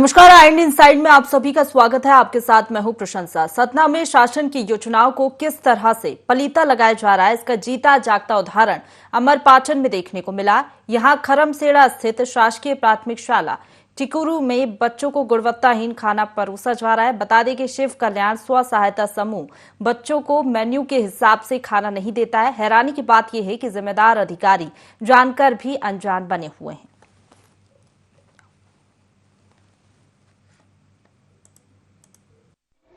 नमस्कार, आइंड इनसाइड में आप सभी का स्वागत है। आपके साथ मैं हूं प्रशंसा। सतना में शासन की योजनाओं को किस तरह से पलीता लगाया जा रहा है, इसका जीता जागता उदाहरण अमरपाटन में देखने को मिला। यहां खरमसेड़ा स्थित शासकीय प्राथमिक शाला टिकुरू में बच्चों को गुणवत्ताहीन खाना परोसा जा रहा है। बता दें कि शिव कल्याण स्व सहायता समूह बच्चों को मेन्यू के हिसाब से खाना नहीं देता है। हैरानी की बात यह है कि जिम्मेदार अधिकारी जानकर भी अनजान बने हुए हैं।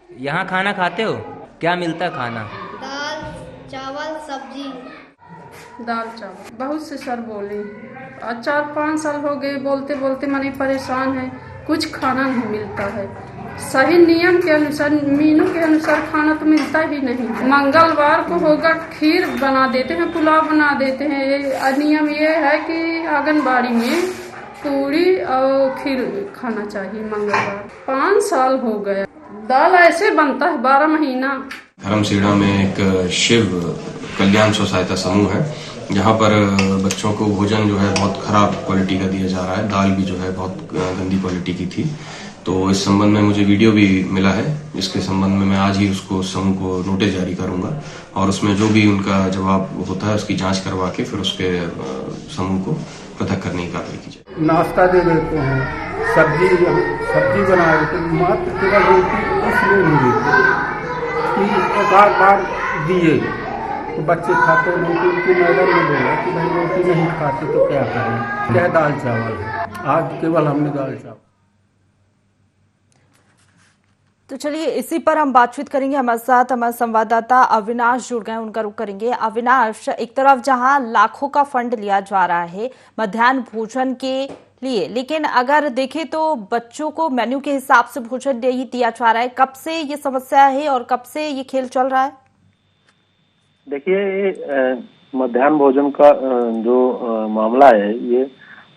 यहाँ खाना खाते हो? क्या मिलता है खाना? दाल चावल सब्जी। दाल चावल बहुत से सर बोले, 4-5 साल हो गए बोलते बोलते मन परेशान है। कुछ खाना नहीं मिलता है, सही नियम के अनुसार मेनू के अनुसार खाना तो मिलता ही नहीं। मंगलवार को होगा खीर बना देते हैं, पुलाव बना देते हैं। नियम ये है कि आंगनबाड़ी में पूरी और खीर खाना चाहिए मंगलवार। 5 साल हो गए, दाल ऐसे बनता है 12 महीना। खरमसेड़ा में एक शिव कल्याण स्व सहायता समूह है, जहाँ पर बच्चों को भोजन जो है बहुत खराब क्वालिटी का दिया जा रहा है। दाल भी जो है बहुत गंदी क्वालिटी की थी। तो इस संबंध में मुझे वीडियो भी मिला है, जिसके संबंध में मैं आज ही उसको समूह को नोटिस जारी करूंगा और उसमें जो भी उनका जवाब होता है उसकी जांच करवा के फिर उसके समूह को पृथक करने की कार्रवाई की जाए। नाश्ता दे देते हैं, सब्जी बना देते हैं, मात्र केवल रोटी इसलिए नहीं देते कि एक आध बार दिए तो बच्चे खाते नहीं। तो उनकी मैडम ने बोला कि भाई रोटी नहीं खाते तो क्या करें, क्या दाल चावल है। आज केवल हमने दाल चावल। तो चलिए इसी पर हम बातचीत करेंगे। हमारे साथ हमारे संवाददाता अविनाश जुड़ गए, उनका रुख करेंगे। अविनाश, एक तरफ जहां लाखों का फंड लिया जा रहा है मध्याह्न भोजन के लिए, लेकिन अगर देखें तो बच्चों को मेन्यू के हिसाब से भोजन नहीं दिया जा रहा है। कब से ये समस्या है और कब से ये खेल चल रहा है? देखिए, मध्याह्न भोजन का जो मामला है, ये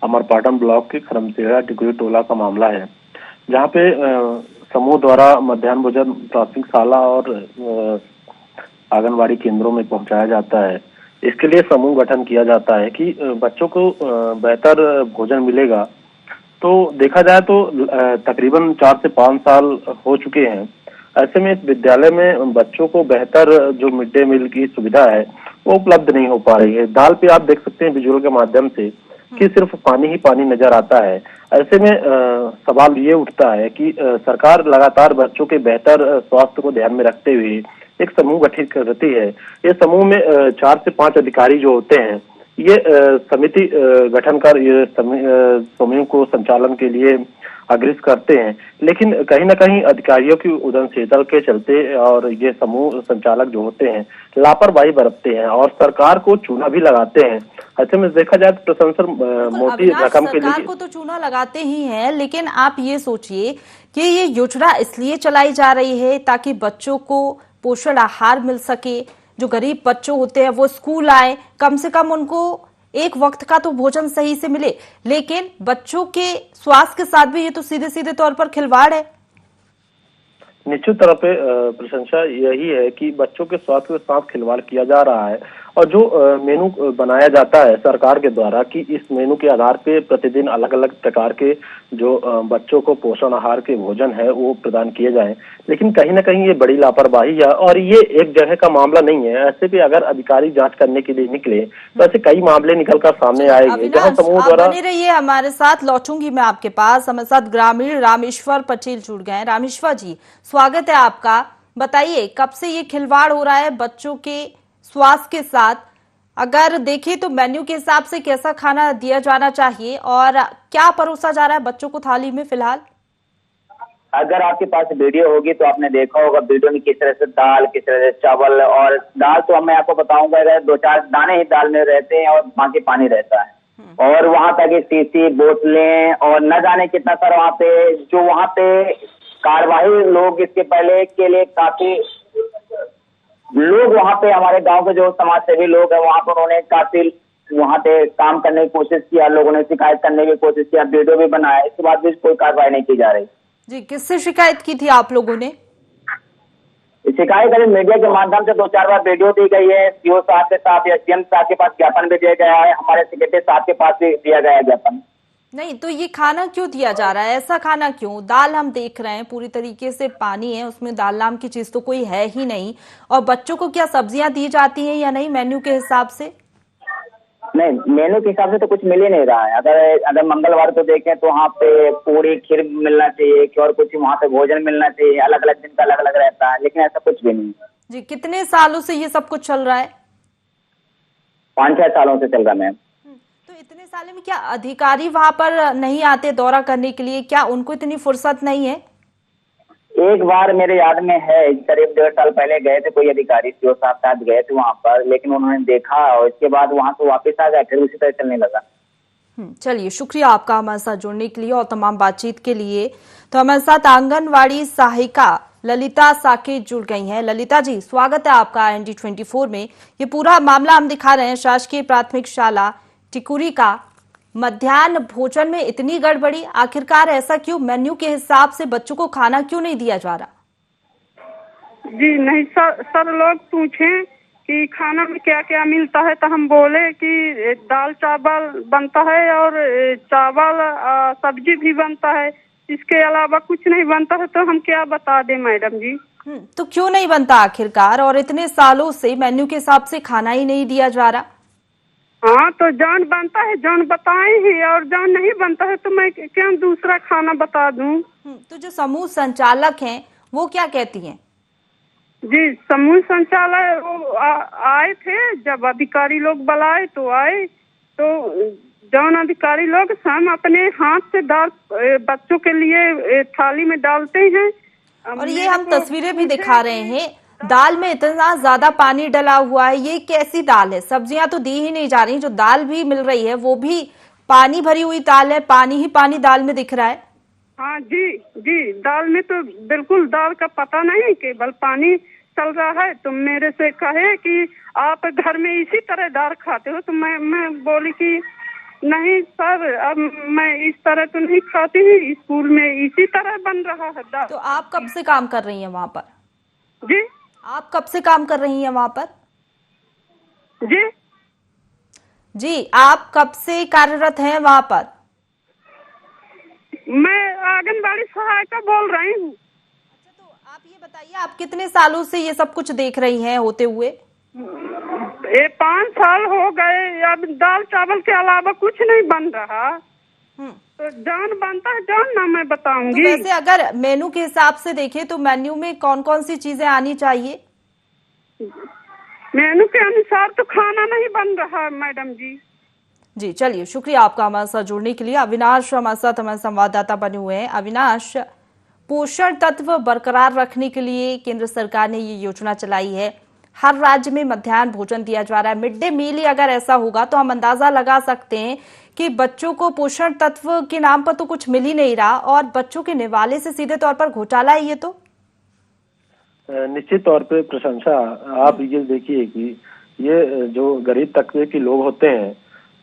अमरपाटन ब्लॉक के खरमसेड़ा टिकुरी टोला का मामला है, जहाँ पे समूह द्वारा मध्याह्न भोजन प्राथमिक शाला और आंगनबाड़ी केंद्रों में पहुंचाया जाता है। इसके लिए समूह गठन किया जाता है कि बच्चों को बेहतर भोजन मिलेगा। तो देखा जाए तो तकरीबन 4 से 5 साल हो चुके हैं। ऐसे में इस विद्यालय में बच्चों को बेहतर जो मिड डे मील की सुविधा है वो उपलब्ध नहीं हो पा रही है। दाल पे आप देख सकते हैं विजुअल के माध्यम से कि सिर्फ पानी ही पानी नजर आता है। ऐसे में सवाल ये उठता है कि सरकार लगातार बच्चों के बेहतर स्वास्थ्य को ध्यान में रखते हुए एक समूह गठित करती है। ये समूह में 4 से 5 अधिकारी जो होते हैं, ये समिति गठन कर ये समूह को संचालन के लिए अग्रसर करते हैं। लेकिन कहीं ना कहीं अधिकारियों की उदासीनता के चलते और ये समूह संचालक जो होते हैं लापरवाही बरतते हैं और सरकार को चूना भी लगाते हैं। ऐसे में देखा जाए तो प्रशंसक मोटी रकम के लिए सरकार को तो चूना लगाते ही हैं, लेकिन आप ये सोचिए कि ये योजना इसलिए चलाई जा रही है ताकि बच्चों को पोषण आहार मिल सके। जो गरीब बच्चे होते हैं वो स्कूल आए, कम से कम उनको एक वक्त का तो भोजन सही से मिले, लेकिन बच्चों के स्वास्थ्य के साथ भी ये तो सीधे सीधे तौर पर खिलवाड़ है। निश्चित तौर पे प्रशंसा यही है कि बच्चों के स्वास्थ्य के साथ खिलवाड़ किया जा रहा है और जो मेनू बनाया जाता है सरकार के द्वारा कि इस मेनू के आधार पे प्रतिदिन अलग अलग प्रकार के जो बच्चों को पोषण आहार के भोजन है वो प्रदान किए जाएं, लेकिन कहीं ना कहीं ये बड़ी लापरवाही है और ये एक जगह का मामला नहीं है। ऐसे भी अगर अधिकारी जांच करने के लिए निकले तो ऐसे कई मामले निकलकर सामने आएंगे जहां समूह द्वारा। बने रहिए हमारे साथ, लौटूंगी मैं आपके पास। हमारे साथ ग्रामीण रामेश्वर पटेल जुड़ गए। रामेश्वर जी, स्वागत है आपका। बताइए कब से ये खिलवाड़ हो रहा है बच्चों के स्वास्थ्य के साथ? अगर देखें तो मेन्यू के हिसाब से कैसा खाना दिया जाना चाहिए और क्या परोसा जा रहा है बच्चों को थाली में फिलहाल? अगर आपके पास वीडियो होगी तो आपने देखा होगा वीडियो में किस तरह से दाल, किस तरह से चावल, और दाल तो मैं आपको बताऊंगा अगर 2-4 दाने ही दाल में रहते हैं और बाकी पानी रहता है। और वहां तक शीशी, बोतलें और न जाने कितना सारा वहाँ पे जो वहाँ पे कार्यवाही लोग इसके पहले के लिए काफी लोग वहाँ पे हमारे गांव के जो समाज सेवी लोग हैं वहाँ पर उन्होंने काफी वहाँ पे काम करने की कोशिश किया, लोगों ने शिकायत करने की कोशिश किया, वीडियो भी बनाया, इसके बाद भी कोई कार्रवाई नहीं की जा रही। जी, किससे शिकायत की थी आप लोगों ने? शिकायत अभी मीडिया के माध्यम से 2-4 बार वीडियो दी गई है। सीओ साहब के साथ, एसडीएम साहब के पास ज्ञापन भी दिया गया है, हमारे सेक्रेटरी साहब के पास भी दिया गया है ज्ञापन। नहीं तो ये खाना क्यों दिया जा रहा है, ऐसा खाना क्यों? दाल हम देख रहे हैं पूरी तरीके से पानी है, उसमें दाल नाम की चीज तो कोई है ही नहीं। और बच्चों को क्या सब्जियां दी जाती हैं या नहीं मेन्यू के हिसाब से? नहीं, मेनू के हिसाब से तो कुछ मिल ही नहीं रहा है। अगर मंगलवार को देखें तो वहाँ पे पूरी खीर मिलना चाहिए कि और कुछ वहाँ पे भोजन मिलना चाहिए, अलग अलग दिन का अलग अलग रहता है, लेकिन ऐसा कुछ भी नहीं। जी, कितने सालों से ये सब कुछ चल रहा है? 5-6 सालों से चल रहा है मैम। तो इतने साल में क्या अधिकारी वहां पर नहीं आते दौरा करने के लिए? क्या उनको इतनी फुर्सत नहीं है? एक बार मेरे याद में है, करीब 1.5 साल पहले गए थे, कोई अधिकारी सीओ साहब साथ गए थे वहाँ पर, लेकिन उन्होंने देखा और इसके बाद वहाँ से वापस आ गए, फिर उसी तरह चलने लगा। चलिए, शुक्रिया आपका हमारे साथ जुड़ने के लिए और तमाम बातचीत के लिए। तो हमारे साथ आंगनवाड़ी सहायिका ललिता साकेत जुड़ गई हैं। ललिता जी, स्वागत है आपका ND24 में। ये पूरा मामला हम दिखा रहे हैं शासकीय प्राथमिक शाला टिकुरी का। मध्याह्न भोजन में इतनी गड़बड़ी, आखिरकार ऐसा क्यों? मेन्यू के हिसाब से बच्चों को खाना क्यों नहीं दिया जा रहा? जी नहीं सर लोग पूछें कि खाना में क्या क्या मिलता है तो हम बोले कि दाल चावल बनता है और चावल सब्जी भी बनता है, इसके अलावा कुछ नहीं बनता है। तो हम क्या बता दें मैडम जी? तो क्यों नहीं बनता आखिरकार? और इतने सालों से मेन्यू के हिसाब से खाना ही नहीं दिया जा रहा। हाँ, तो जौन बनता है जौन बताए ही, और जौन नहीं बनता है तो मैं क्यों दूसरा खाना बता दूं? तो जो समूह संचालक हैं वो क्या कहती हैं? जी, समूह संचालक वो आए थे, जब अधिकारी लोग बुलाए तो आए, तो जौन अधिकारी लोग हम अपने हाथ से दाल बच्चों के लिए थाली में डालते हैं। और ये हम तस्वीरें भी दिखा रहे हैं, दाल में इतना ज्यादा पानी डला हुआ है। ये कैसी दाल है? सब्जियां तो दी ही नहीं जा रही, जो दाल भी मिल रही है वो भी पानी भरी हुई दाल है, पानी ही पानी दाल में दिख रहा है। हाँ जी, दाल में तो बिल्कुल दाल का पता नहीं, केवल पानी चल रहा है। तो मेरे से कहे कि आप घर में इसी तरह दाल खाते हो, तो मैं बोली कि नहीं सर, अब मैं इस तरह तो नहीं खाती हूँ, स्कूल में इसी तरह बन रहा है दाल। तो आप कब से काम कर रही हैं वहाँ पर? जी, आप कब से काम कर रही हैं वहाँ पर? जी, आप कब से कार्यरत हैं वहाँ पर? मैं आंगनबाड़ी सहायिका बोल रही हूँ। अच्छा, तो आप ये बताइए, आप कितने सालों से ये सब कुछ देख रही हैं होते हुए? ये 5 साल हो गए। अब दाल चावल के अलावा कुछ नहीं बन रहा। तो जान बनता है, जान ना मैं बताऊंगी। तो वैसे अगर मेनू के हिसाब से देखें तो मेन्यू में कौन कौन सी चीजें आनी चाहिए? मेनू के अनुसार तो खाना नहीं बन रहा है मैडम जी। जी, चलिए, शुक्रिया आपका हमारे साथ जुड़ने के लिए। अविनाश हमारे साथ हमारे संवाददाता बने हुए हैं। अविनाश, पोषण तत्व बरकरार रखने के लिए केंद्र सरकार ने ये योजना चलाई है। हर राज्य में मध्याह्न भोजन दिया जा रहा है, मिड डे मील ही अगर ऐसा होगा तो हम अंदाजा लगा सकते हैं कि बच्चों को पोषण तत्व के नाम पर तो कुछ मिल ही नहीं रहा, और बच्चों के निवाले से सीधे तौर पर घोटाला है ये तो। निश्चित तौर पे प्रशंसा, आप ये देखिए कि ये जो गरीब तबके के लोग होते हैं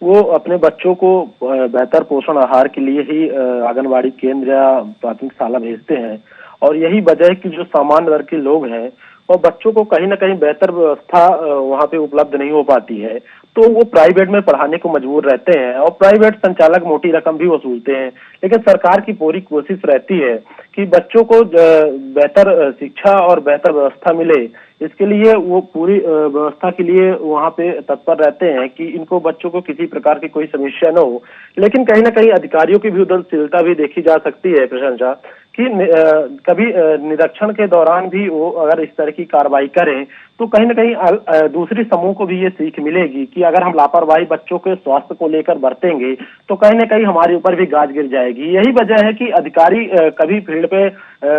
वो अपने बच्चों को बेहतर पोषण आहार के लिए ही आंगनबाड़ी केंद्र या प्राथमिक शाला भेजते हैं, और यही वजह है कि जो सामान्य वर्ग के लोग हैं और बच्चों को कहीं ना कहीं बेहतर व्यवस्था वहाँ पे उपलब्ध नहीं हो पाती है, तो वो प्राइवेट में पढ़ाने को मजबूर रहते हैं, और प्राइवेट संचालक मोटी रकम भी वसूलते हैं। लेकिन सरकार की पूरी कोशिश रहती है कि बच्चों को बेहतर शिक्षा और बेहतर व्यवस्था मिले, इसके लिए वो पूरी व्यवस्था के लिए वहाँ पे तत्पर रहते हैं कि इनको बच्चों को किसी प्रकार की कोई समस्या न हो। लेकिन कहीं ना कहीं अधिकारियों की भी उदासीनता भी देखी जा सकती है प्रशंसा, कि कभी निरीक्षण के दौरान भी वो अगर इस तरह की कार्रवाई करें तो कहीं ना कहीं दूसरी समूह को भी ये सीख मिलेगी कि अगर हम लापरवाही बच्चों के स्वास्थ्य को लेकर बरतेंगे तो कहीं ना कहीं हमारे ऊपर भी गाज गिर जाएगी। यही वजह है कि अधिकारी कभी फील्ड पे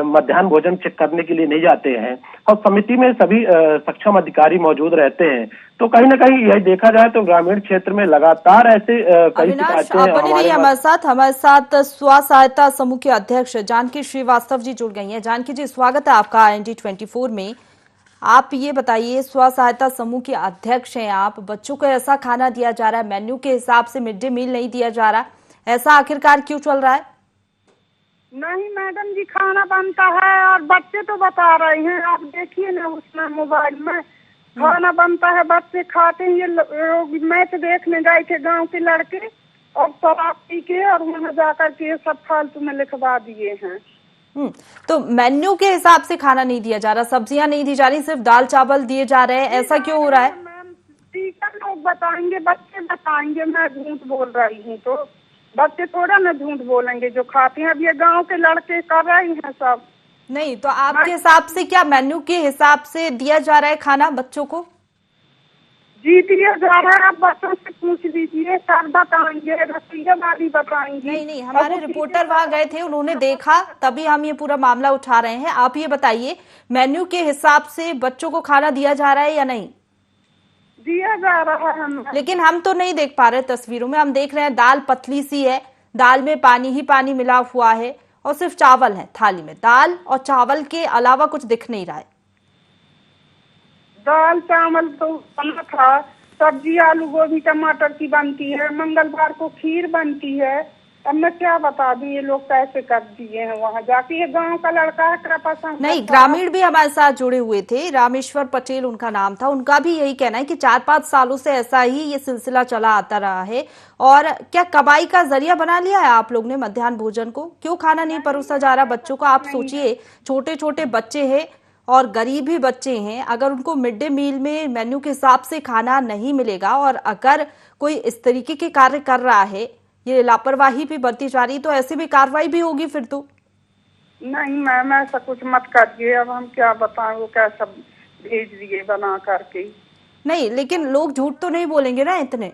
मध्याह्न भोजन चेक करने के लिए नहीं जाते हैं, और समिति में सभी सक्षम अधिकारी मौजूद रहते हैं। तो कहीं ना कहीं यही देखा जाए तो ग्रामीण क्षेत्र में लगातार ऐसे कई शिकायतें हमारे साथ स्व सहायता समूह के अध्यक्ष जानकी श्रीवास्तव जी जुड़ गई हैं। जानकी जी, स्वागत है आपका ND24 में। आप ये बताइए, स्व सहायता समूह के अध्यक्ष हैं आप, बच्चों को ऐसा खाना दिया जा रहा है, मेन्यू के हिसाब से मिड डे मील नहीं दिया जा रहा, ऐसा आखिरकार क्यों चल रहा है? नहीं मैडम जी, खाना बनता है और बच्चे तो बता रहे हैं, आप देखिए ना उसमें मोबाइल में खाना बनता है, बच्चे खाते हैं। ये लोग मैच देखने गए थे गांव के लड़के, और शराब पी के और वहाँ जाकर के सब फालतू में लिखवा दिए हैं। तो मेन्यू के हिसाब से खाना नहीं दिया जा रहा, सब्जियां नहीं दी जा रही, सिर्फ दाल चावल दिए जा रहे हैं, ऐसा क्यों हो रहा है? मैम टीचर लोग बताएंगे, बच्चे बताएंगे, मैं झूठ बोल रही हूँ तो बच्चे थोड़ा ना झूठ बोलेंगे जो खाते हैं। अब ये गांव के लड़के कर रहे हैं सब। नहीं तो आपके हिसाब से क्या मेन्यू के हिसाब से दिया जा रहा है खाना बच्चों को? जी दिया जा रहा है, आप बच्चों से पूछ लीजिए, सर बताएंगे, रसोईया वाली बताएंगे। नहीं, हमारे रिपोर्टर वहां गए थे, उन्होंने देखा, तभी हम ये पूरा मामला उठा रहे हैं। आप ये बताइए, मेन्यू के हिसाब से बच्चों को खाना दिया जा रहा है या नहीं? दिया जा रहा है। लेकिन हम तो नहीं देख पा रहे तस्वीरों में। हम देख रहे हैं दाल पतली सी है, दाल में पानी ही पानी मिला हुआ है और सिर्फ चावल है थाली में। दाल और चावल के अलावा कुछ दिख नहीं रहा है। दाल चावल तो बना था, सब्जी आलू गोभी टमाटर की बनती है, मंगलवार को खीर बनती है। अब मैं क्या बता दूं ये लोग कैसे कर दिए हैं वहाँ जाके। ये गांव का लड़का है, कृपा शंकर नहीं, ग्रामीण भी हमारे साथ जुड़े हुए थे, रामेश्वर पटेल उनका नाम था। उनका भी यही कहना है कि 4-5 सालों से ऐसा ही ये सिलसिला चला आता रहा है। और क्या कमाई का जरिया बना लिया है आप लोग ने मध्याह्न भोजन को? क्यों खाना नहीं परोसा जा रहा बच्चों को? आप सोचिए, छोटे छोटे बच्चे हैं और गरीब ही बच्चे हैं। अगर उनको मिड डे मील में मेन्यू के हिसाब से खाना नहीं मिलेगा और अगर कोई इस तरीके के कार्य कर रहा है, ये लापरवाही भी बरती जा रही, तो ऐसे भी कार्रवाई भी होगी फिर तो। नहीं मैम ऐसा कुछ मत करिए। अब हम क्या बताएं, वो क्या सब भेज दिए बना करके। नहीं, लेकिन लोग झूठ तो नहीं बोलेंगे ना इतने।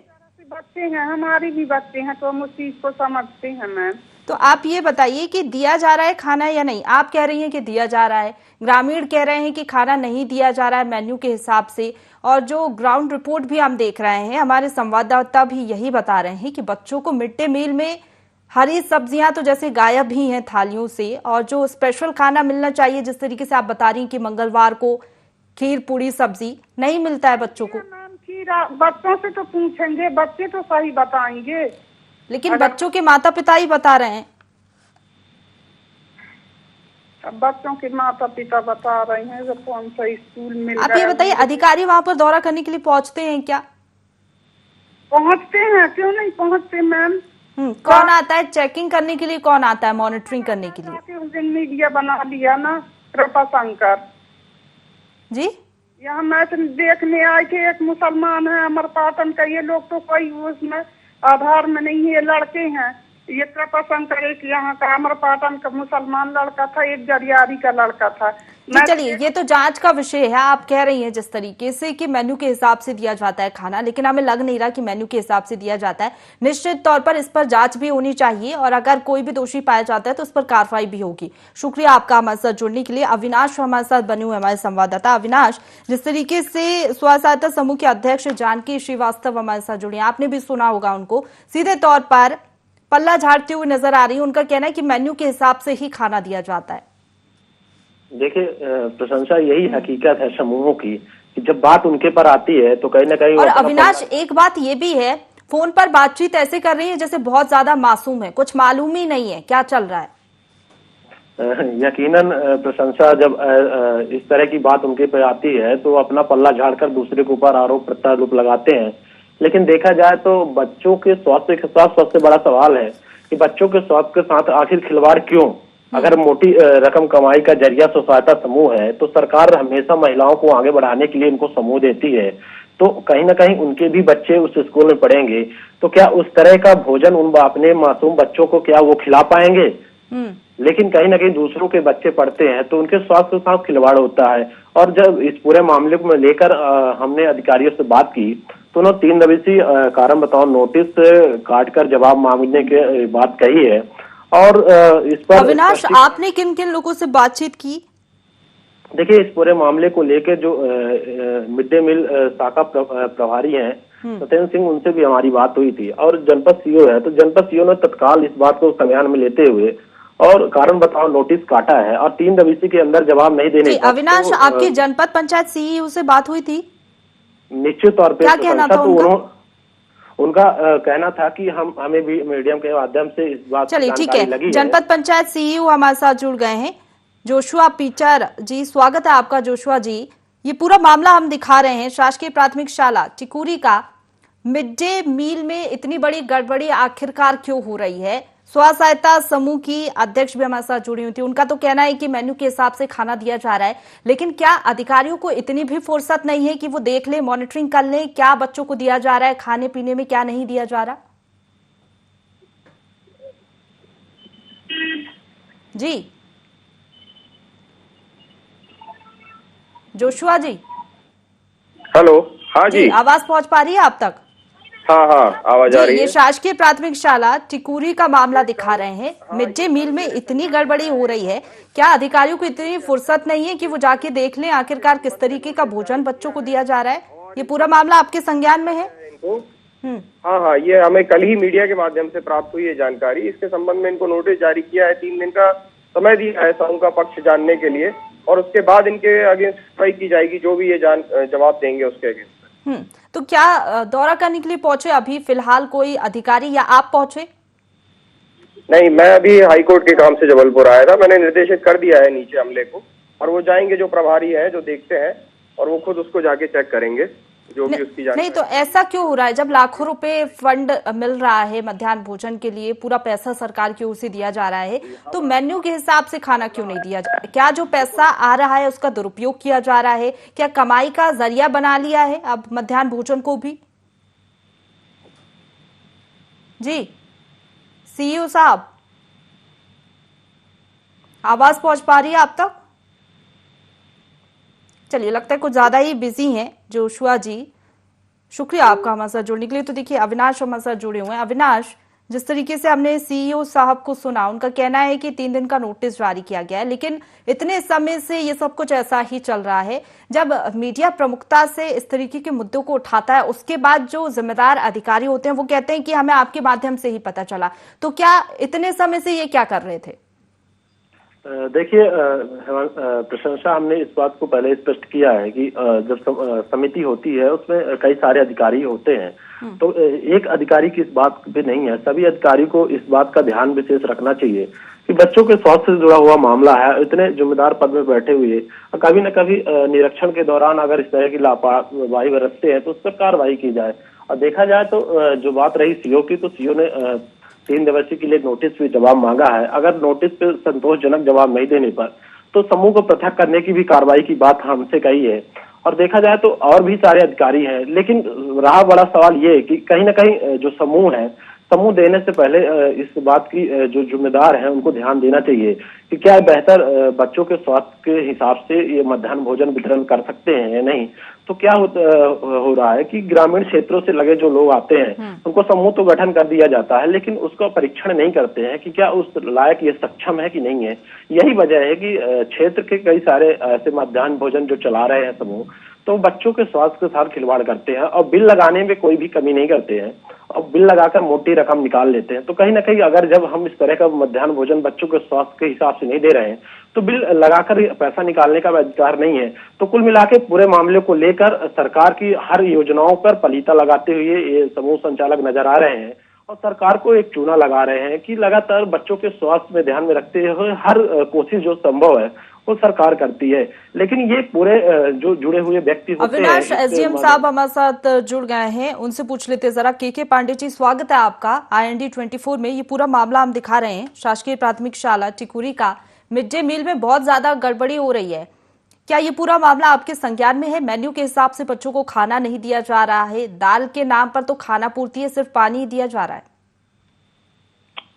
बच्चे हैं, हमारे भी बच्चे हैं, तो हम उस चीज को समझते हैं मैम। तो आप ये बताइए कि दिया जा रहा है खाना या नहीं? आप कह रही हैं कि दिया जा रहा है, ग्रामीण कह रहे हैं कि खाना नहीं दिया जा रहा है मेन्यू के हिसाब से। और जो ग्राउंड रिपोर्ट भी हम देख रहे हैं, हमारे संवाददाता भी यही बता रहे हैं कि बच्चों को मिड डे मील में हरी सब्जियां तो जैसे गायब ही हैं थालियों से, और जो स्पेशल खाना मिलना चाहिए, जिस तरीके से आप बता रही हैं कि मंगलवार को खीर पूरी सब्जी नहीं मिलता है बच्चों को। मैम खीर बच्चों से तो पूछेंगे, बच्चे तो सही बताएंगे। लेकिन बच्चों के माता पिता ही बता रहे हैं। अब बच्चों के माता पिता बता रहे हैं जब कौन सा स्कूल मिल आप ये बताइए, अधिकारी वहां पर दौरा करने के लिए पहुंचते हैं क्या? पहुंचते हैं, क्यों नहीं पहुंचते मैम। कौन आता है चेकिंग करने के लिए? कौन आता है मॉनिटरिंग करने के लिए? उस दिन मीडिया बना लिया ना, कृपा शंकर जी। यहाँ मैच देखने आए थे, एक मुसलमान है अमरपाटन का। ये लोग तो कोई उसमें आधार में नहीं है, ये लड़के हैं। ये कृपा शंकर एक यहाँ का अमरपाटन का मुसलमान लड़का था, एक जरियारी का लड़का था। चलिए, ये तो जांच का विषय है। आप कह रही हैं जिस तरीके से कि मेन्यू के हिसाब से दिया जाता है खाना, लेकिन हमें लग नहीं रहा कि मेन्यू के हिसाब से दिया जाता है। निश्चित तौर पर इस पर जांच भी होनी चाहिए और अगर कोई भी दोषी पाया जाता है तो उस पर कार्रवाई भी होगी। शुक्रिया आपका हमारे साथ जुड़ने के लिए। अविनाश हमारे साथ बने हुए हमारे संवाददाता। अविनाश, जिस तरीके से स्व सहायता समूह के अध्यक्ष जानकी श्रीवास्तव हमारे साथ जुड़ी, आपने भी सुना होगा उनको, सीधे तौर पर पल्ला झाड़ते हुए नजर आ रही है। उनका कहना है कि मेन्यू के हिसाब से ही खाना दिया जाता है। देखिए प्रशंसा यही हकीकत है समूहों की कि जब बात उनके पर आती है तो कहीं ना कहीं। और अविनाश, एक बात ये भी है, फोन पर बातचीत ऐसे कर रही है जैसे बहुत ज्यादा मासूम है, कुछ मालूम ही नहीं है क्या चल रहा है। यकीनन प्रशंसा, जब इस तरह की बात उनके पर आती है तो अपना पल्ला झाड़कर दूसरे के ऊपर आरोप प्रत्यारोप लगाते हैं। लेकिन देखा जाए तो बच्चों के स्वास्थ्य के साथ सबसे बड़ा सवाल है कि बच्चों के स्वास्थ्य के साथ आखिर खिलवाड़ क्यों? अगर मोटी रकम कमाई का जरिया स्व सहायता समूह है तो सरकार हमेशा महिलाओं को आगे बढ़ाने के लिए इनको समूह देती है, तो कहीं ना कहीं उनके भी बच्चे उस स्कूल में पढ़ेंगे, तो क्या उस तरह का भोजन उन अपने मासूम बच्चों को क्या वो खिला पाएंगे? लेकिन कहीं ना कहीं दूसरों के बच्चे पढ़ते हैं तो उनके स्वास्थ्य के साथ खिलवाड़ होता है। और जब इस पूरे मामले को लेकर हमने अधिकारियों से बात की तो उन्होंने 3 दिवसीय कारण बताओ नोटिस काट कर जवाब मांगने के बात कही है। और इस पर अविनाश, आपने किन किन लोगों से बातचीत की? देखिए, इस पूरे मामले को लेकर जो मिड डे मील शाखा प्रभारी हैं सत्येंद्र सिंह, उनसे भी हमारी बात हुई थी। और जनपद सीईओ है तो जनपद सीईओ ने तत्काल इस बात को संज्ञान में लेते हुए और कारण बताओ नोटिस काटा है और 3 दिवसीय के अंदर जवाब नहीं देने। अविनाश, तो, आपकी जनपद पंचायत सीईओ से बात हुई थी? निश्चित तौर पे क्या कहना था उनका कहना था कि हमें भी मीडियम के माध्यम से इस बात। चलिए ठीक है, जनपद पंचायत सीईओ हमारे साथ जुड़ गए हैं, जोशुआ पीटर जी। स्वागत है आपका जोशुआ जी। ये पूरा मामला हम दिखा रहे हैं शासकीय प्राथमिक शाला टिकुरी का, मिड डे मील में इतनी बड़ी गड़बड़ी आखिरकार क्यों हो रही है? स्व सहायता समूह की अध्यक्ष भी हमारे साथ जुड़ी हुई थी। उनका तो कहना है कि मेन्यू के हिसाब से खाना दिया जा रहा है, लेकिन क्या अधिकारियों को इतनी भी फुर्सत नहीं है कि वो देख ले, मॉनिटरिंग कर ले क्या बच्चों को दिया जा रहा है, खाने पीने में क्या नहीं दिया जा रहा? जी जोशुआ जी। हेलो, हाँ जी, आवाज पहुंच पा रही है आप तक? हाँ हाँ, आवाज आ रही ये है। शासकीय प्राथमिक शाला टिकुरी का मामला दिखा रहे हैं। मिड डे मील में इतनी गड़बड़ी हो रही है, क्या अधिकारियों को इतनी फुर्सत नहीं है कि वो जाके देख लें आखिरकार किस तरीके का भोजन बच्चों को दिया जा रहा है? ये पूरा मामला आपके संज्ञान में है? हाँ हाँ, ये हमें कल ही मीडिया के माध्यम से प्राप्त हुई है जानकारी। इसके संबंध में इनको नोटिस जारी किया है, 3 दिन का समय दिया है समूह का पक्ष जानने के लिए, और उसके बाद इनके अगेंस्ट कार्रवाई की जाएगी, जो भी ये जवाब देंगे उसके अगेंस्ट। तो क्या दौरा करने के लिए पहुंचे अभी फिलहाल कोई अधिकारी या आप पहुंचे? नहीं, मैं अभी हाईकोर्ट के काम से जबलपुर आया था। मैंने निर्देशित कर दिया है नीचे अमले को, और वो जाएंगे, जो प्रभारी है जो देखते हैं, और वो खुद उसको जाके चेक करेंगे जो भी उसकी जानकारी। नहीं तो ऐसा क्यों हो रहा है? जब लाखों रुपए फंड मिल रहा है मध्याह्न भोजन के लिए, पूरा पैसा सरकार की ओर से दिया जा रहा है, तो मेन्यू के हिसाब से खाना क्यों नहीं दिया जा रहा है? क्या जो पैसा आ रहा है उसका दुरुपयोग किया जा रहा है? क्या कमाई का जरिया बना लिया है अब मध्याह्न भोजन को भी? जी सीईओ साहब, आवाज पहुंच पा रही है आप तक? चलिए, लगता है कुछ ज्यादा ही बिजी हैं जोशुआ जी। शुक्रिया आपका हमारे साथ जुड़ने के लिए। तो देखिए, अविनाश हमारे साथ जुड़े हुए हैं। अविनाश, जिस तरीके से हमने सीईओ साहब को सुना, उनका कहना है कि 3 दिन का नोटिस जारी किया गया है, लेकिन इतने समय से ये सब कुछ ऐसा ही चल रहा है। जब मीडिया प्रमुखता से इस तरीके के मुद्दों को उठाता है, उसके बाद जो जिम्मेदार अधिकारी होते हैं वो कहते हैं कि हमें आपके माध्यम से ही पता चला। तो क्या इतने समय से ये क्या कर रहे थे? देखिए प्रशंसा, हमने इस बात को पहले स्पष्ट किया है कि जब समिति होती है उसमें कई सारे अधिकारी होते हैं, तो एक अधिकारी की इस बात पे नहीं है, सभी अधिकारी को इस बात का ध्यान विशेष रखना चाहिए कि बच्चों के स्वास्थ्य से जुड़ा हुआ मामला है। इतने जिम्मेदार पद में बैठे हुए कभी न कभी निरीक्षण के दौरान अगर इस तरह की लापरवाही बरतते हैं तो उस पर कार्रवाई की जाए। और देखा जाए तो जो बात रही सीओ की, तो सीओ ने 3 दिवसीय के लिए नोटिस पे जवाब मांगा है। अगर नोटिस पे संतोषजनक जवाब नहीं देने पर तो समूह को पृथक करने की भी कार्रवाई की बात हमसे कही है। और देखा जाए तो और भी सारे अधिकारी हैं, लेकिन रहा बड़ा सवाल ये कि कहीं ना कहीं जो समूह है, समूह देने से पहले इस बात की जो जिम्मेदार हैं उनको ध्यान देना चाहिए कि क्या बेहतर बच्चों के स्वास्थ्य के हिसाब से ये मध्याह्न भोजन वितरण कर सकते हैं या नहीं। तो क्या हो रहा है कि ग्रामीण क्षेत्रों से लगे जो लोग आते हैं उनको समूह तो गठन कर दिया जाता है, लेकिन उसका परीक्षण नहीं करते हैं कि क्या उस लायक ये सक्षम है कि नहीं है। यही वजह है कि क्षेत्र के कई सारे ऐसे मध्याह्न भोजन जो चला रहे हैं समूह, तो बच्चों के स्वास्थ्य के साथ खिलवाड़ करते हैं और बिल लगाने में कोई भी कमी नहीं करते हैं और बिल लगाकर मोटी रकम निकाल लेते हैं। तो कहीं ना कहीं अगर जब हम इस तरह का मध्याह्न भोजन बच्चों के स्वास्थ्य के हिसाब से नहीं दे रहे हैं तो बिल लगाकर पैसा निकालने का अधिकार नहीं है। तो कुल मिला के पूरे मामले को लेकर सरकार की हर योजनाओं पर पलीता लगाते हुए ये समूह संचालक नजर आ रहे हैं और सरकार को एक चूना लगा रहे हैं कि लगातार बच्चों के स्वास्थ्य में ध्यान में रखते हुए हर कोशिश जो संभव है वो सरकार करती है। लेकिन ये पूरे जो जुड़े हुए व्यक्ति होते हैं। अविनाश, एसडीएम साहब हमारे साथ जुड़ गए हैं, उनसे पूछ लेते जरा। के पांडे जी, स्वागत है आपका IND 24 में। ये पूरा मामला हम दिखा रहे हैं, शासकीय प्राथमिक शाला टिकुरी का मिड डे मील में बहुत ज्यादा गड़बड़ी हो रही है। क्या ये पूरा मामला आपके संज्ञान में है? मेन्यू के हिसाब से बच्चों को खाना नहीं दिया जा रहा है, दाल के नाम पर तो खाना पूर्ति है, सिर्फ पानी ही दिया जा रहा है।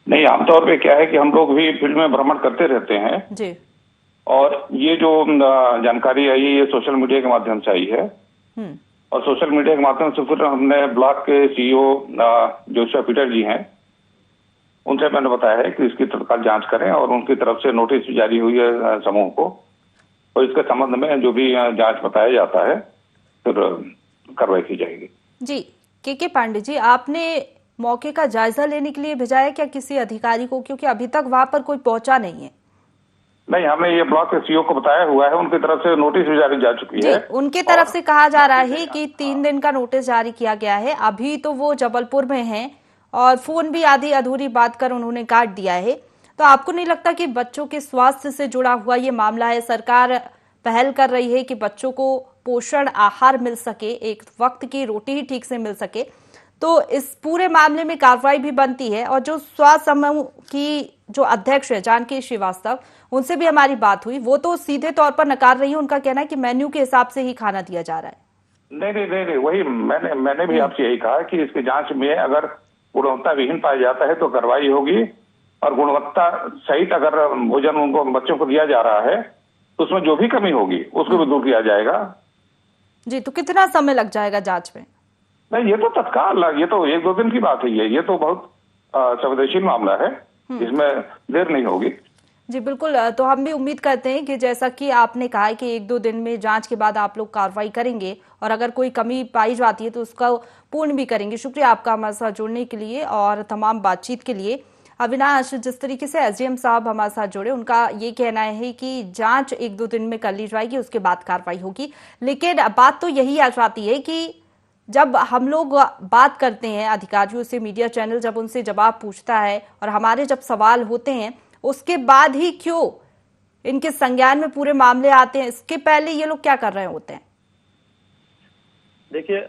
नहीं, आमतौर पे क्या है कि हम लोग भी फील्ड में भ्रमण करते रहते हैं जी, और ये जो जानकारी आई ये सोशल मीडिया के माध्यम से आई है और सोशल मीडिया के माध्यम से फिर हमने ब्लॉक के सीईओ जोशुआ पीटर जी हैं, उनसे मैंने बताया है कि इसकी तत्काल जांच करें और उनकी तरफ से नोटिस जारी हुई है समूह को, और इसके संबंध में जो भी जांच बताया जाता है फिर कार्रवाई की जाएगी। जी, के पांडे जी, आपने मौके का जायजा लेने के लिए भेजा है क्या किसी अधिकारी को? क्योंकि अभी तक वहां पर कोई पहुंचा नहीं है। नहीं, हमने ये ब्लॉक के सीईओ को बताया हुआ है, उनकी तरफ से नोटिस भी जारी जा चुकी है। उनके तरफ से कहा जा रहा है कि 3 दिन का नोटिस जारी किया गया है। अभी तो वो जबलपुर में हैं और फोन भी आधी अधूरी बात कर उन्होंने काट दिया है। तो आपको नहीं लगता कि बच्चों के स्वास्थ्य से जुड़ा हुआ ये मामला है? सरकार पहल कर रही है कि बच्चों को पोषण आहार मिल सके, एक वक्त की रोटी ही ठीक से मिल सके, तो इस पूरे मामले में कार्रवाई भी बनती है। और जो स्वास्थ्य समूह की जो अध्यक्ष है जानकी श्रीवास्तव, उनसे भी हमारी बात हुई, वो तो सीधे तौर पर नकार रही है। उनका कहना है कि मेन्यू के हिसाब से ही खाना दिया जा रहा है। नहीं, वही मैंने भी आपसे यही कहा कि इसकी जांच में अगर गुणवत्ता विहीन पाया जाता है तो कार्रवाई होगी, और गुणवत्ता सहित अगर भोजन उनको बच्चों को दिया जा रहा है तो उसमें जो भी कमी होगी उसको भी दूर किया जाएगा। जी, तो कितना समय लग जाएगा जांच में? नहीं, ये तो तत्काल, ये तो 1-2 दिन की बात है। ये तो बहुत संवेदनशील मामला है, इसमें देर नहीं होगी। जी बिल्कुल, तो हम भी उम्मीद करते हैं कि जैसा कि आपने कहा है कि 1-2 दिन में जांच के बाद आप लोग कार्रवाई करेंगे, और अगर कोई कमी पाई जाती है तो उसका पूर्ण भी करेंगे। शुक्रिया आपका हमारे साथ जुड़ने के लिए और तमाम बातचीत के लिए। अविनाश, जिस तरीके से एसडीएम साहब हमारे साथ जुड़े, उनका ये कहना है कि जांच 1-2 दिन में कर ली जाएगी, उसके बाद कार्रवाई होगी। लेकिन बात तो यही आ जाती है कि जब हम लोग बात करते हैं अधिकारियों से, मीडिया चैनल जब उनसे जवाब पूछता है और हमारे जब सवाल होते हैं, उसके बाद ही क्यों इनके संज्ञान में पूरे मामले आते हैं? इसके पहले ये लोग क्या कर रहे होते हैं? देखिए,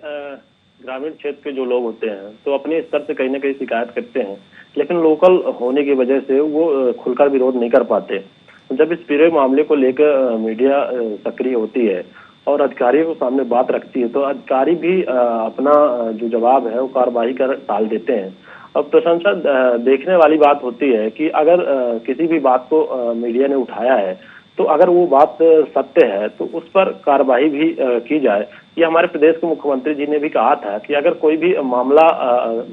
ग्रामीण क्षेत्र के जो लोग होते हैं तो अपने स्तर से कहीं ना कहीं शिकायत करते हैं, लेकिन लोकल होने की वजह से वो खुलकर विरोध नहीं कर पाते। जब इस पूरे मामले को लेकर मीडिया सक्रिय होती है और अधिकारियों के सामने बात रखती है तो अधिकारी भी अपना जो जवाब है वो कार्यवाही कर टाल देते हैं। अब प्रशंसा देखने वाली बात होती है कि अगर किसी भी बात को मीडिया ने उठाया है तो अगर वो बात सत्य है तो उस पर कार्रवाई भी की जाए। ये हमारे प्रदेश के मुख्यमंत्री जी ने भी कहा था कि अगर कोई भी मामला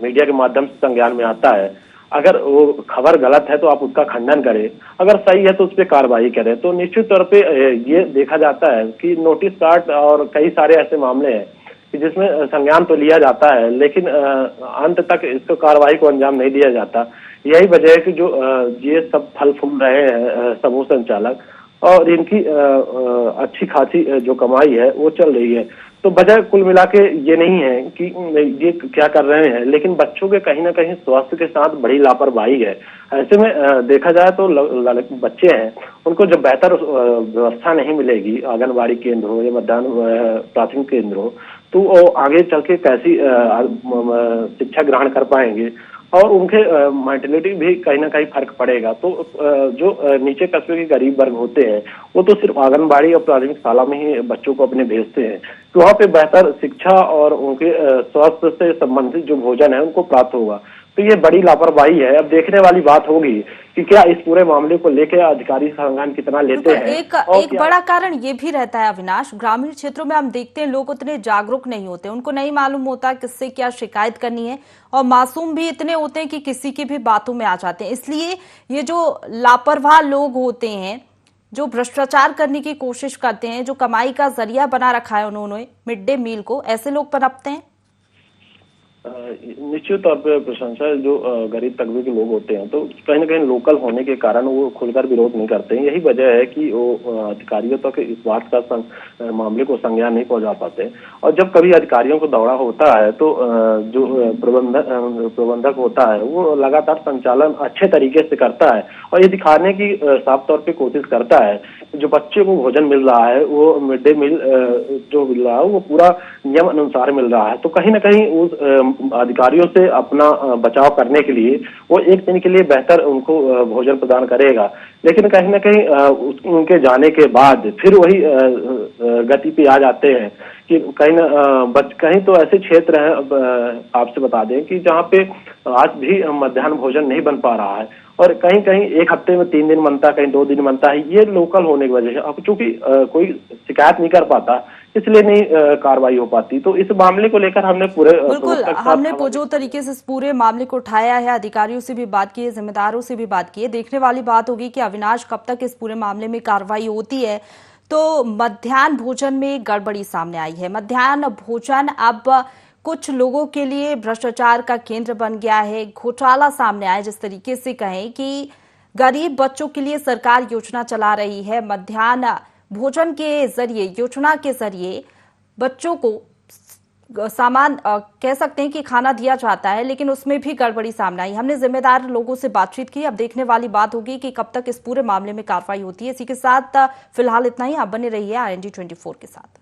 मीडिया के माध्यम से संज्ञान में आता है, अगर वो खबर गलत है तो आप उसका खंडन करें, अगर सही है तो उस पर कार्रवाई करें। तो निश्चित तौर पे ये देखा जाता है कि नोटिस कार्ड और कई सारे ऐसे मामले हैं कि जिसमें संज्ञान तो लिया जाता है लेकिन अंत तक इसको कार्रवाई को अंजाम नहीं दिया जाता। यही वजह है कि जो ये सब फल फूल रहे हैं समूह संचालक, और इनकी अच्छी खासी जो कमाई है वो चल रही है। तो वजह कुल मिला के ये नहीं है कि ये क्या कर रहे हैं, लेकिन बच्चों के कहीं ना कहीं स्वास्थ्य के साथ बड़ी लापरवाही है। ऐसे में देखा जाए तो बच्चे हैं, उनको जब बेहतर व्यवस्था नहीं मिलेगी, आंगनबाड़ी केंद्र हो या मध्याह्न प्राथमिक केंद्र हो, तो वो आगे चल के कैसी शिक्षा ग्रहण कर पाएंगे, और उनके मेंटेलिटी भी कहीं ना कहीं फर्क पड़ेगा। तो जो नीचे कस्बे के गरीब वर्ग होते हैं वो तो सिर्फ आंगनबाड़ी और प्राथमिक शाला में ही बच्चों को अपने भेजते हैं, तो वहाँ पे बेहतर शिक्षा और उनके स्वास्थ्य से संबंधित जो भोजन है उनको प्राप्त होगा। तो ये बड़ी लापरवाही है। अब देखने वाली बात होगी कि क्या इस पूरे मामले को लेकर अधिकारी संज्ञान कितना लेते हैं। एक बड़ा कारण ये भी रहता है अविनाश, ग्रामीण क्षेत्रों में हम देखते हैं लोग उतने जागरूक नहीं होते, उनको नहीं मालूम होता किससे क्या शिकायत करनी है, और मासूम भी इतने होते हैं कि किसी की भी बातों में आ जाते हैं। इसलिए ये जो लापरवाह लोग होते हैं, जो भ्रष्टाचार करने की कोशिश करते हैं, जो कमाई का जरिया बना रखा है उन्होंने मिड डे मील को, ऐसे लोग पनपते हैं। निश्चित तौर पर प्रशंसा जो गरीब तबके के लोग होते हैं तो कहीं ना कहीं लोकल होने के कारण वो खुलकर विरोध नहीं करते हैं। यही वजह है कि वो अधिकारियों तक इस बात का मामले को संज्ञान नहीं पहुंचा पाते। और जब कभी अधिकारियों को दौड़ा होता है तो जो प्रबंधक होता है वो लगातार संचालन अच्छे तरीके से करता है और ये दिखाने की साफ तौर पर कोशिश करता है जो बच्चे को भोजन मिल रहा है वो मिड डे मील जो मिल रहा है वो पूरा नियम अनुसार मिल रहा है। तो कहीं ना कहीं उस अधिकारियों से अपना बचाव करने के लिए वो एक दिन के लिए बेहतर उनको भोजन प्रदान करेगा, लेकिन कहीं ना कहीं उनके जाने के बाद फिर वही गति पे आ जाते हैं कि कहीं तो ऐसे क्षेत्र हैं, आपसे बता दें कि जहाँ पे आज भी मध्याह्न भोजन नहीं बन पा रहा है और कहीं कहीं एक हफ्ते में 3 दिन बनता है, कहीं 2 दिन बनता है। ये लोकल होने की वजह से अब चूंकि कोई शिकायत नहीं कर पाता इसलिए नहीं कार्रवाई हो पाती। तो इस मामले को लेकर हमने बिल्कुल हमने जो तरीके से इस पूरे मामले को उठाया है, अधिकारियों से भी बात की है, जिम्मेदारों से भी बात की है। देखने वाली बात होगी कि अविनाश कब तक इस पूरे मामले में कार्रवाई होती है। तो मध्याह्न भोजन में गड़बड़ी सामने आई है। मध्याह्न भोजन अब कुछ लोगों के लिए भ्रष्टाचार का केंद्र बन गया है, घोटाला सामने आया। जिस तरीके से कहें कि गरीब बच्चों के लिए सरकार योजना चला रही है, मध्याह्न भोजन के जरिए, योजना के जरिए बच्चों को सामान कह सकते हैं कि खाना दिया जाता है, लेकिन उसमें भी गड़बड़ी सामने आई। हमने जिम्मेदार लोगों से बातचीत की। अब देखने वाली बात होगी कि कब तक इस पूरे मामले में कार्रवाई होती है। इसी के साथ फिलहाल इतना ही। आप बने रहिए RNG 24 के साथ।